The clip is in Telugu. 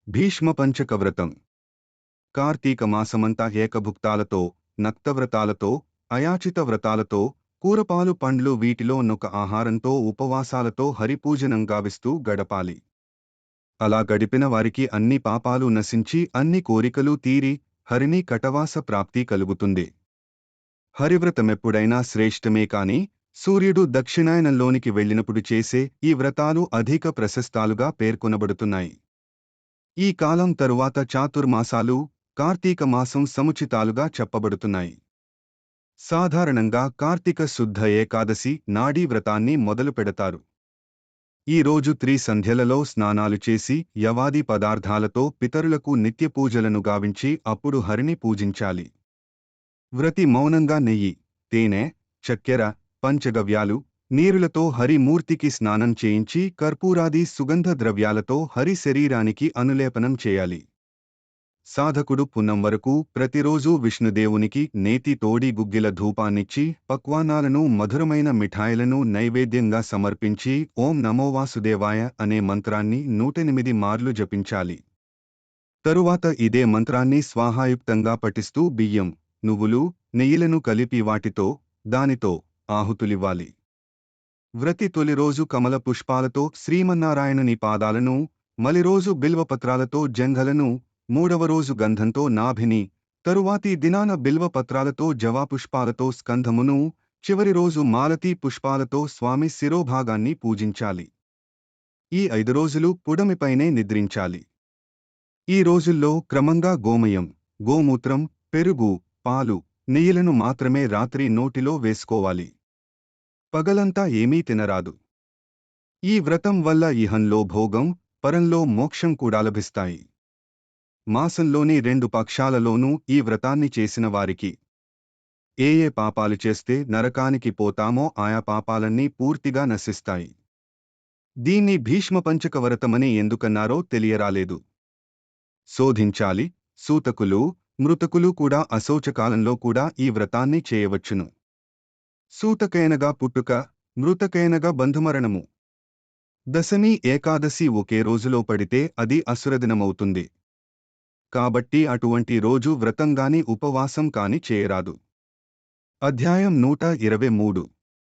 భీష్మ పంచక వ్రతం. కార్తీక మాసమంతా ఏకభుక్తాలతో, నక్తవ్రతాలతో, అయాచిత వ్రతాలతో, కూరపాలు పండ్లు వీటిలో నొక ఆహారంతో ఉపవాసాలతో హరిపూజనం గావిస్తూ గడపాలి. అలా గడిపిన వారికి అన్ని పాపాలు నశించి అన్ని కోరికలు తీరి హరిని కటవాస ప్రాప్తి కలుగుతుంది. హరివ్రతమెప్పుడైనా శ్రేష్టమే కాని సూర్యుడు దక్షిణాయనంలోనికి వెళ్ళినప్పుడు చేసే ఈ వ్రతాలు అధిక ప్రశస్తాలుగా పేర్కొనబడుతున్నాయి. ఈ కాలం తరువాత చాతుర్మాసాలు, కార్తీక మాసం సముచితాలుగా చెప్పబడుతున్నాయి. సాధారణంగా కార్తీక శుద్ధ ఏకాదశి నాడీ వ్రతాన్ని మొదలు పెడతారు. ఈ రోజు త్రిసంధ్యలలో స్నానాలు చేసి యవాది పదార్థాలతో పితరులకు నిత్యపూజలను గావించి అప్పుడు హరిని పూజించాలి. వ్రతి మౌనంగా నెయ్యి, తేనె, చక్కెర, పంచగవ్యాలు, నీరులతో హరి మూర్తికి స్నానం చేయించి కర్పూరాది సుగంధ ద్రవ్యాలతో హరి శరీరానికి అనులేపనం చేయాలి. సాధకుడు పున్నం వరకు ప్రతిరోజూ విష్ణుదేవునికి నేతి తోడి గుగ్గిల ధూపాన్నిచ్చి పక్వానాలను మధురమైన మిఠాయిలను నైవేద్యంగా సమర్పించి ఓం నమో వాసుదేవాయ అనే మంత్రాన్ని 108 మార్లు జపించాలి. తరువాత ఇదే మంత్రాన్ని స్వాహాయుక్తంగా పఠిస్తూ బియ్యం, నువ్వులు, నెయ్యిలను కలిపి వాటితో, దానితో ఆహుతులివ్వాలి. వ్రతి తొలి రోజు కమల పుష్పాలతో శ్రీమన్నారాయణుని పాదాలను, మలిరోజు బిల్వపత్రాలతో జంఘలను, మూడవ రోజు గంధంతో నాభిని, తరువాతి దినాన బిల్వపత్రాలతో జవాపుష్పాలతో స్కంధమును, చివరి రోజు మాలతీ పుష్పాలతో స్వామి శిరోభాగాన్ని పూజించాలి. ఈ 5 రోజులు పుడమిపైనే నిద్రించాలి. ఈ రోజుల్లో క్రమంగా గోమయం, గోమూత్రం, పెరుగు, పాలు, నెయ్యిలను మాత్రమే రాత్రి నోటిలో వేసుకోవాలి. పగలంతా ఏమీ తినరాదు. ఈ వ్రతం వల్ల ఇహంలో భోగం, పరంలో మోక్షం కూడా లభిస్తాయి. మాసంలోని 2 పక్షాలలోనూ ఈ వ్రతాన్ని చేసిన వారికి ఏ పాపాలు చేస్తే నరకానికి పోతామో ఆయా పాపాలన్నీ పూర్తిగా నశిస్తాయి. దీన్ని భీష్మ పంచక వ్రతమని ఎందుకన్నారో తెలియరాలేదు. శోధించాలి. సూతకులు, మృతకులు కూడా అశౌచకాలంలో కూడా ఈ వ్రతాన్ని చేయవచ్చును. సూతకైనగా పుట్టుక, మృతకైనగా బంధుమరణము. దశమి ఏకాదశి ఒకే రోజులో పడితే అది అసురదినమవుతుంది. కాబట్టి అటువంటి రోజు వ్రతంగాని ఉపవాసం కాని చేయరాదు. అధ్యాయం 123.